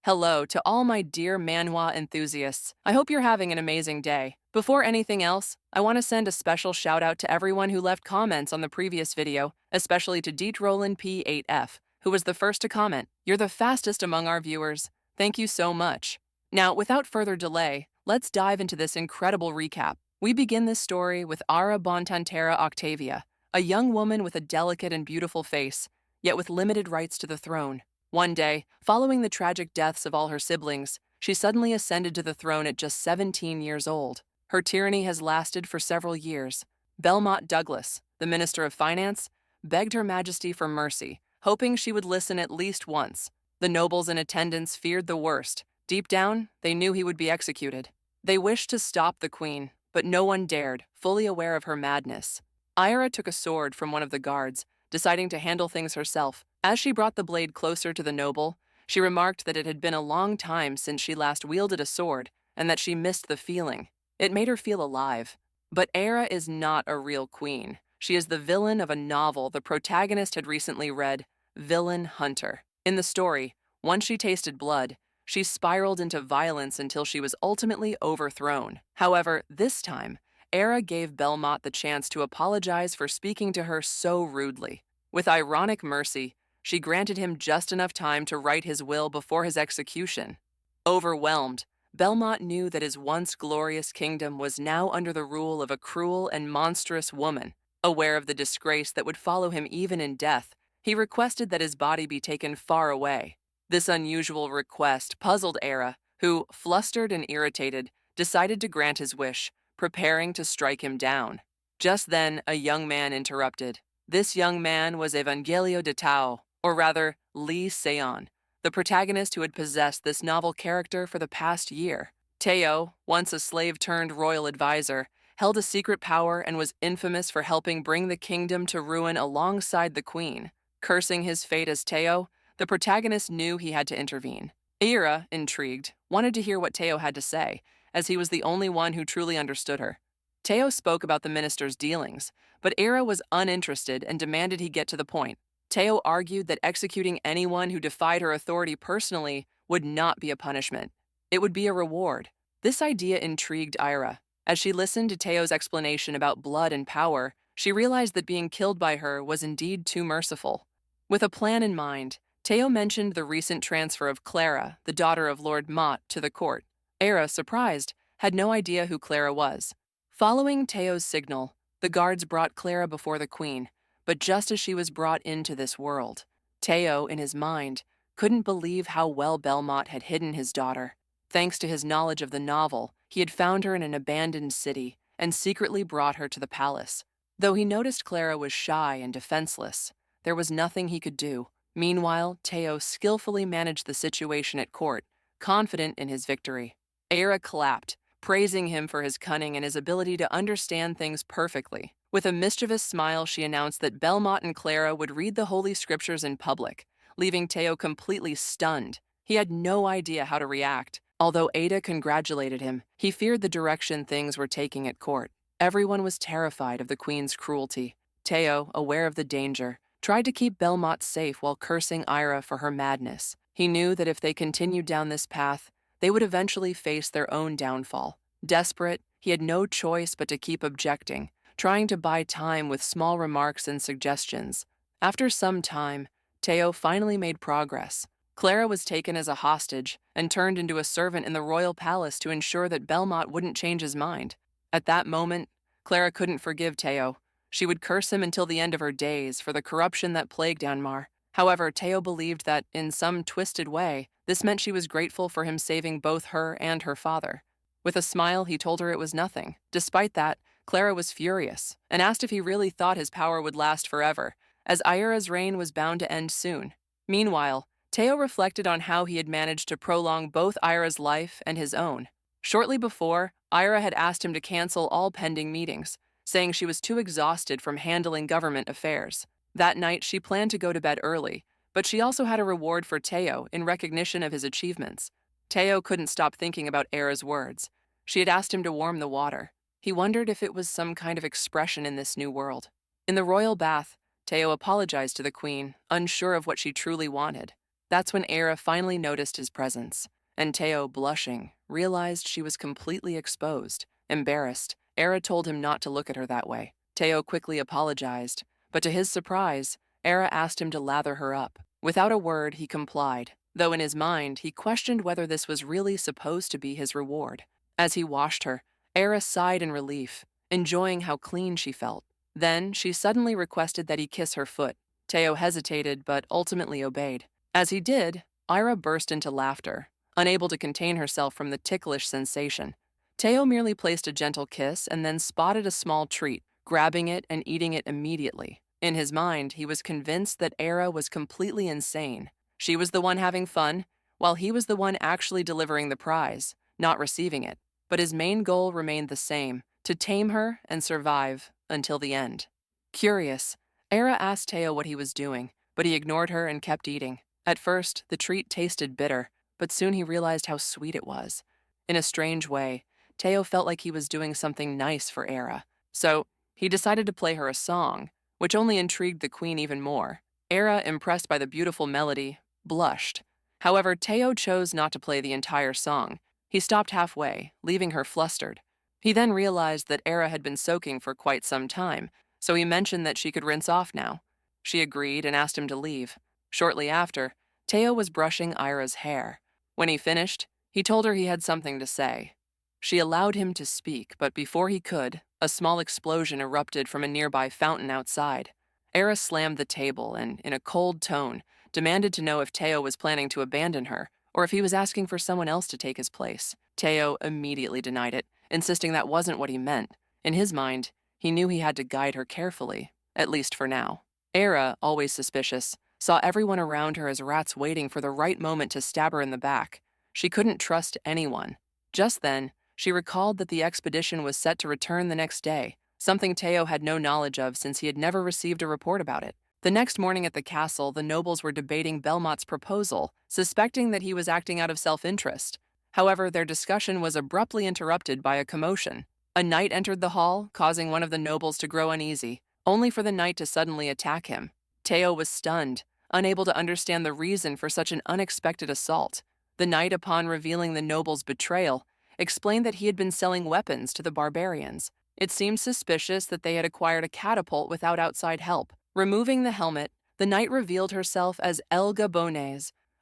Hello to all my dear Manhwa enthusiasts. I hope you're having an amazing day. Before anything else, I want to send a special shout out to everyone who left comments on the previous video, especially to Deet Roland P8F, who was the first to comment. You're the fastest among our viewers. Thank you so much. Now, without further delay, let's dive into this incredible recap. We begin this story with Ara Bontantera Octavia, a young woman with a delicate and beautiful face, yet with limited rights to the throne. One day, following the tragic deaths of all her siblings, she suddenly ascended to the throne at just 17 years old. Her tyranny has lasted for several years. Belmont Douglas, the Minister of Finance, begged Her Majesty for mercy, hoping she would listen at least once. The nobles in attendance feared the worst. Deep down, they knew he would be executed. They wished to stop the queen, but no one dared, fully aware of her madness. Ira took a sword from one of the guards, deciding to handle things herself. As she brought the blade closer to the noble, she remarked that it had been a long time since she last wielded a sword and that she missed the feeling. It made her feel alive. But Era is not a real queen. She is the villain of a novel the protagonist had recently read, Villain Hunter. In the story, once she tasted blood, she spiraled into violence until she was ultimately overthrown. However, this time, Era gave Belmont the chance to apologize for speaking to her so rudely. With ironic mercy, she granted him just enough time to write his will before his execution. Overwhelmed, Belmont knew that his once glorious kingdom was now under the rule of a cruel and monstrous woman. Aware of the disgrace that would follow him even in death, he requested that his body be taken far away. This unusual request puzzled Era, who, flustered and irritated, decided to grant his wish, preparing to strike him down. Just then, a young man interrupted. This young man was Evangelio de Teao, or rather, Lee Seon, the protagonist who had possessed this novel character for the past year. Teao, once a slave-turned-royal advisor, held a secret power and was infamous for helping bring the kingdom to ruin alongside the queen. Cursing his fate as Teao, the protagonist knew he had to intervene. Ira, intrigued, wanted to hear what Teao had to say, as he was the only one who truly understood her. Teao spoke about the minister's dealings, but Ira was uninterested and demanded he get to the point. Teao argued that executing anyone who defied her authority personally would not be a punishment. It would be a reward. This idea intrigued Ira. As she listened to Teo's explanation about blood and power, she realized that being killed by her was indeed too merciful. With a plan in mind, Teo mentioned the recent transfer of Clara, the daughter of Lord Mott, to the court. Era, surprised, had no idea who Clara was. Following Teo's signal, the guards brought Clara before the queen, but just as she was brought into this world, Teo, in his mind, couldn't believe how well Belmont had hidden his daughter. Thanks to his knowledge of the novel, he had found her in an abandoned city and secretly brought her to the palace. Though he noticed Clara was shy and defenseless, there was nothing he could do. Meanwhile, Teo skillfully managed the situation at court, confident in his victory. Era clapped, praising him for his cunning and his ability to understand things perfectly. With a mischievous smile, she announced that Belmont and Clara would read the Holy Scriptures in public, leaving Teo completely stunned. He had no idea how to react. Although Ada congratulated him, he feared the direction things were taking at court. Everyone was terrified of the queen's cruelty. Teo, aware of the danger, tried to keep Belmont safe while cursing Ira for her madness. He knew that if they continued down this path, they would eventually face their own downfall. Desperate, he had no choice but to keep objecting, trying to buy time with small remarks and suggestions. After some time, Teo finally made progress. Clara was taken as a hostage and turned into a servant in the royal palace to ensure that Belmont wouldn't change his mind. At that moment, Clara couldn't forgive Teo. She would curse him until the end of her days for the corruption that plagued Anmar. However, Teo believed that, in some twisted way, this meant she was grateful for him saving both her and her father. With a smile, he told her it was nothing. Despite that, Clara was furious and asked if he really thought his power would last forever, as Ira's reign was bound to end soon. Meanwhile, Teo reflected on how he had managed to prolong both Ira's life and his own. Shortly before, Ira had asked him to cancel all pending meetings, saying she was too exhausted from handling government affairs. That night, she planned to go to bed early, but she also had a reward for Teo in recognition of his achievements. Teo couldn't stop thinking about Era's words. She had asked him to warm the water. He wondered if it was some kind of expression in this new world. In the royal bath, Teo apologized to the queen, unsure of what she truly wanted. That's when Era finally noticed his presence, and Teao, blushing, realized she was completely exposed. Embarrassed, Era told him not to look at her that way. Teao quickly apologized, but to his surprise, Era asked him to lather her up. Without a word, he complied, though in his mind, he questioned whether this was really supposed to be his reward. As he washed her, Era sighed in relief, enjoying how clean she felt. Then, she suddenly requested that he kiss her foot. Teao hesitated, but ultimately obeyed. As he did, Ira burst into laughter, unable to contain herself from the ticklish sensation. Teao merely placed a gentle kiss and then spotted a small treat, grabbing it and eating it immediately. In his mind, he was convinced that Era was completely insane. She was the one having fun, while he was the one actually delivering the prize, not receiving it. But his main goal remained the same, to tame her and survive until the end. Curious, Era asked Teao what he was doing, but he ignored her and kept eating. At first, the treat tasted bitter, but soon he realized how sweet it was. In a strange way, Teao felt like he was doing something nice for Era, so he decided to play her a song, which only intrigued the queen even more. Era, impressed by the beautiful melody, blushed. However, Teao chose not to play the entire song. He stopped halfway, leaving her flustered. He then realized that Era had been soaking for quite some time, so he mentioned that she could rinse off now. She agreed and asked him to leave. Shortly after, Teao was brushing Ira's hair. When he finished, he told her he had something to say. She allowed him to speak, but before he could, a small explosion erupted from a nearby fountain outside. Era slammed the table and, in a cold tone, demanded to know if Teao was planning to abandon her or if he was asking for someone else to take his place. Teao immediately denied it, insisting that wasn't what he meant. In his mind, he knew he had to guide her carefully, at least for now. Era, always suspicious, saw everyone around her as rats waiting for the right moment to stab her in the back. She couldn't trust anyone. Just then, she recalled that the expedition was set to return the next day, something Teao had no knowledge of since he had never received a report about it. The next morning at the castle, the nobles were debating Belmont's proposal, suspecting that he was acting out of self-interest. However, their discussion was abruptly interrupted by a commotion. A knight entered the hall, causing one of the nobles to grow uneasy, only for the knight to suddenly attack him. Teao was stunned, unable to understand the reason for such an unexpected assault. The knight, upon revealing the noble's betrayal, explained that he had been selling weapons to the barbarians. It seemed suspicious that they had acquired a catapult without outside help. Removing the helmet, the knight revealed herself as Elga,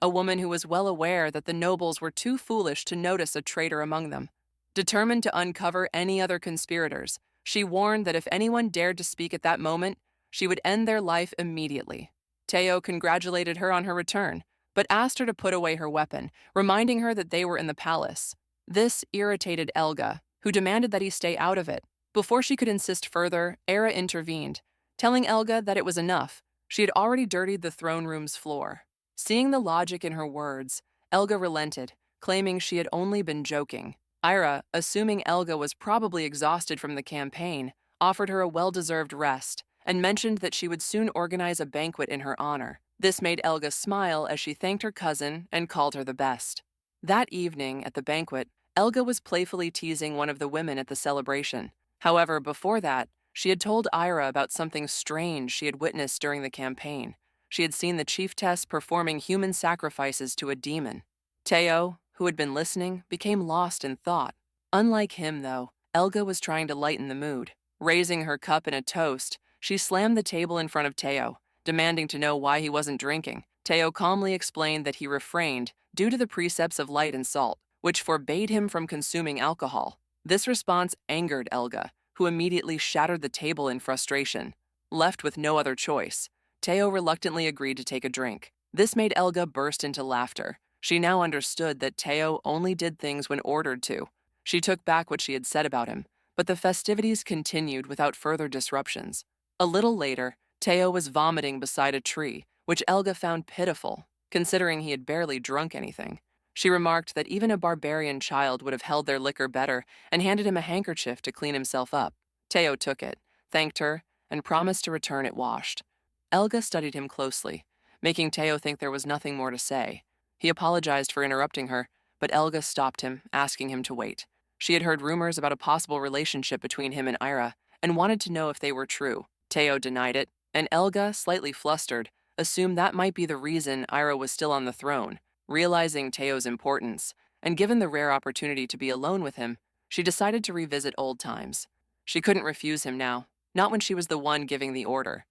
a woman who was well aware that the nobles were too foolish to notice a traitor among them. Determined to uncover any other conspirators, she warned that if anyone dared to speak at that moment, she would end their life immediately. Teao congratulated her on her return, but asked her to put away her weapon, reminding her that they were in the palace. This irritated Elga, who demanded that he stay out of it. Before she could insist further, Era intervened, telling Elga that it was enough. She had already dirtied the throne room's floor. Seeing the logic in her words, Elga relented, claiming she had only been joking. Ira, assuming Elga was probably exhausted from the campaign, offered her a well-deserved rest and mentioned that she would soon organize a banquet in her honor. This made Elga smile as she thanked her cousin and called her the best. That evening, at the banquet, Elga was playfully teasing one of the women at the celebration. However, before that, she had told Ira about something strange she had witnessed during the campaign. She had seen the chiefess performing human sacrifices to a demon. Teao, who had been listening, became lost in thought. Unlike him, though, Elga was trying to lighten the mood. Raising her cup in a toast, she slammed the table in front of Teao, demanding to know why he wasn't drinking. Teao calmly explained that he refrained due to the precepts of light and salt, which forbade him from consuming alcohol. This response angered Elga, who immediately shattered the table in frustration. Left with no other choice, Teao reluctantly agreed to take a drink. This made Elga burst into laughter. She now understood that Teao only did things when ordered to. She took back what she had said about him, but the festivities continued without further disruptions. A little later, Teao was vomiting beside a tree, which Elga found pitiful, considering he had barely drunk anything. She remarked that even a barbarian child would have held their liquor better and handed him a handkerchief to clean himself up. Teao took it, thanked her, and promised to return it washed. Elga studied him closely, making Teao think there was nothing more to say. He apologized for interrupting her, but Elga stopped him, asking him to wait. She had heard rumors about a possible relationship between him and Ira and wanted to know if they were true. Teao denied it, and Elga, slightly flustered, assumed that might be the reason Ira was still on the throne. Realizing Teo's importance, and given the rare opportunity to be alone with him, she decided to revisit old times. She couldn't refuse him now, not when she was the one giving the order.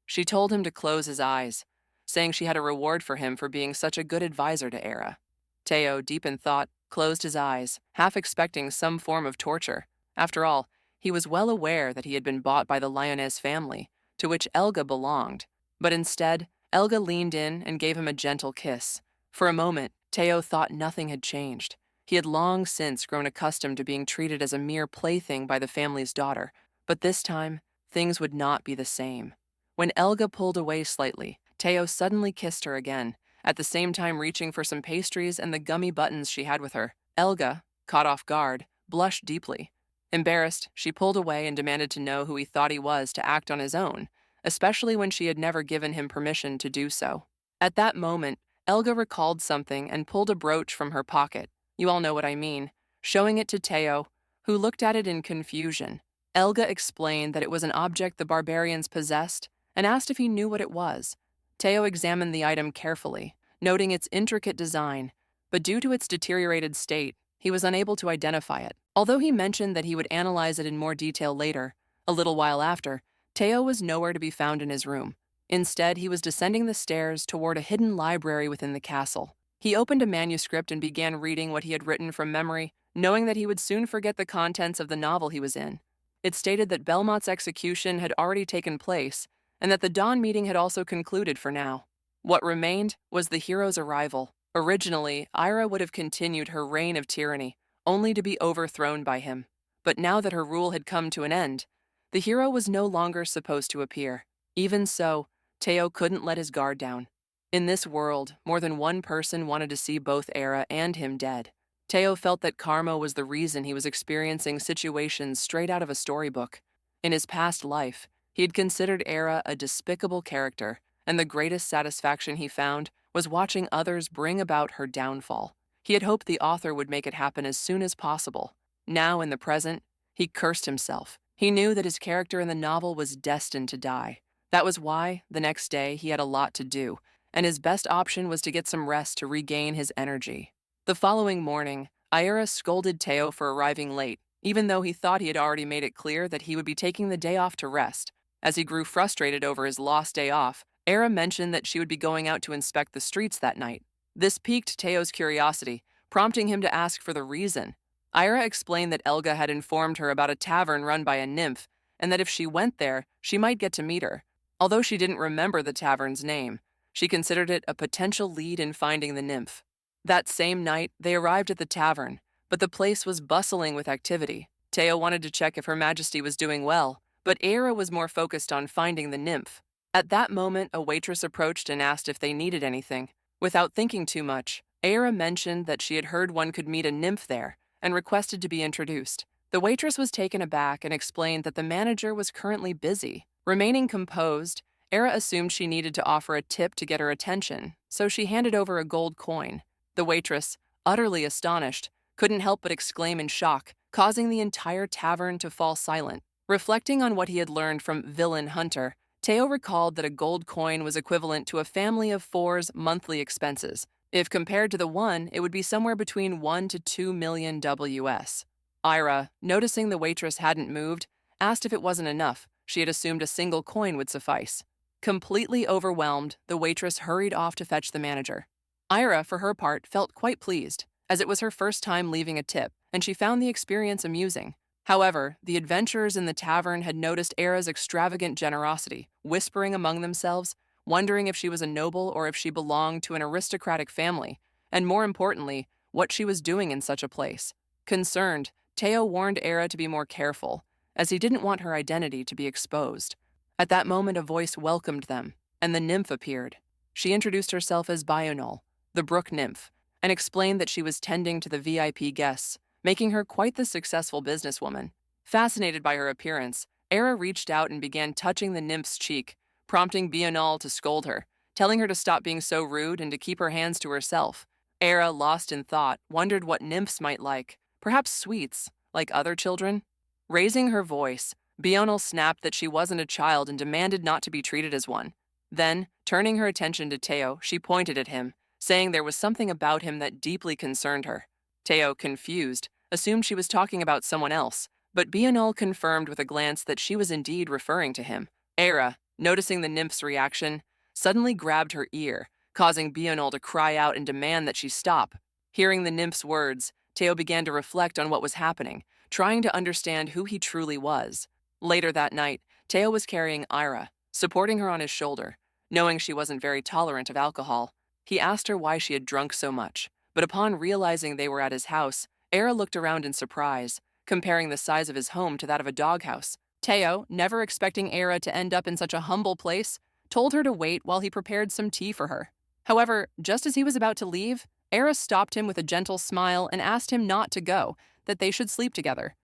She told him to close his eyes, saying she had a reward for him for being such a good advisor to Era. Teo, deep in thought, closed his eyes, half expecting some form of torture. After all, he was well aware that he had been bought by the Lioness family, to which Elga belonged. But instead, Elga leaned in and gave him a gentle kiss. For a moment, Teo thought nothing had changed. He had long since grown accustomed to being treated as a mere plaything by the family's daughter, but this time, things would not be the same. When Elga pulled away slightly, Teo suddenly kissed her again, at the same time reaching for some pastries and the gummy buttons she had with her. Elga, caught off guard, blushed deeply. Embarrassed, she pulled away and demanded to know who he thought he was to act on his own, especially when she had never given him permission to do so. At that moment, Elga recalled something and pulled a brooch from her pocket. You all know what I mean, showing it to Teo, who looked at it in confusion. Elga explained that it was an object the barbarians possessed and asked if he knew what it was. Teo examined the item carefully, noting its intricate design, but due to its deteriorated state, he was unable to identify it. Although he mentioned that he would analyze it in more detail later, a little while after, Teo was nowhere to be found in his room. Instead, he was descending the stairs toward a hidden library within the castle. He opened a manuscript and began reading what he had written from memory, knowing that he would soon forget the contents of the novel he was in. It stated that Belmont's execution had already taken place, and that the dawn meeting had also concluded for now. What remained was the hero's arrival. Originally, Ira would have continued her reign of tyranny, only to be overthrown by him. But now that her rule had come to an end, the hero was no longer supposed to appear. Even so, Teo couldn't let his guard down. In this world, more than one person wanted to see both Era and him dead. Teo felt that karma was the reason he was experiencing situations straight out of a storybook. In his past life, he had considered Era a despicable character, and the greatest satisfaction he found was watching others bring about her downfall. He had hoped the author would make it happen as soon as possible. Now, in the present, he cursed himself. He knew that his character in the novel was destined to die. That was why, the next day, he had a lot to do, and his best option was to get some rest to regain his energy. The following morning, Ira scolded Teo for arriving late, even though he thought he had already made it clear that he would be taking the day off to rest. As he grew frustrated over his lost day off, Era mentioned that she would be going out to inspect the streets that night. This piqued Teo's curiosity, prompting him to ask for the reason. Ira explained that Elga had informed her about a tavern run by a nymph, and that if she went there, she might get to meet her. Although she didn't remember the tavern's name, she considered it a potential lead in finding the nymph. That same night, they arrived at the tavern, but the place was bustling with activity. Teo wanted to check if Her Majesty was doing well, but Era was more focused on finding the nymph. At that moment, a waitress approached and asked if they needed anything. Without thinking too much, Era mentioned that she had heard one could meet a nymph there and requested to be introduced. The waitress was taken aback and explained that the manager was currently busy. Remaining composed, Era assumed she needed to offer a tip to get her attention, so she handed over a gold coin. The waitress, utterly astonished, couldn't help but exclaim in shock, causing the entire tavern to fall silent. Reflecting on what he had learned from Villain Hunter, Teo recalled that a gold coin was equivalent to a family of four's monthly expenses. If compared to the one, it would be somewhere between 1 to 2 million WS. Ira, noticing the waitress hadn't moved, asked if it wasn't enough. She had assumed a single coin would suffice. Completely overwhelmed, the waitress hurried off to fetch the manager. Ira, for her part, felt quite pleased, as it was her first time leaving a tip, and she found the experience amusing. However, the adventurers in the tavern had noticed Era's extravagant generosity, whispering among themselves, wondering if she was a noble or if she belonged to an aristocratic family, and more importantly, what she was doing in such a place. Concerned, Teo warned Era to be more careful, as he didn't want her identity to be exposed. At that moment, a voice welcomed them, and the nymph appeared. She introduced herself as Bionol, the brook nymph, and explained that she was tending to the VIP guests, making her quite the successful businesswoman. Fascinated by her appearance, Era reached out and began touching the nymph's cheek, prompting Bionol to scold her, telling her to stop being so rude and to keep her hands to herself. Era, lost in thought, wondered what nymphs might like, perhaps sweets, like other children. Raising her voice, Bionol snapped that she wasn't a child and demanded not to be treated as one. Then, turning her attention to Teao, she pointed at him, saying there was something about him that deeply concerned her. Teao, confused, assumed she was talking about someone else, but Bianol confirmed with a glance that she was indeed referring to him. Era, noticing the nymph's reaction, suddenly grabbed her ear, causing Bianol to cry out and demand that she stop. Hearing the nymph's words, Teao began to reflect on what was happening, trying to understand who he truly was. Later that night, Teao was carrying Ira, supporting her on his shoulder. Knowing she wasn't very tolerant of alcohol, he asked her why she had drunk so much, but upon realizing they were at his house, Era looked around in surprise, comparing the size of his home to that of a doghouse. Teao, never expecting Era to end up in such a humble place, told her to wait while he prepared some tea for her. However, just as he was about to leave, Era stopped him with a gentle smile and asked him not to go, that they should sleep together.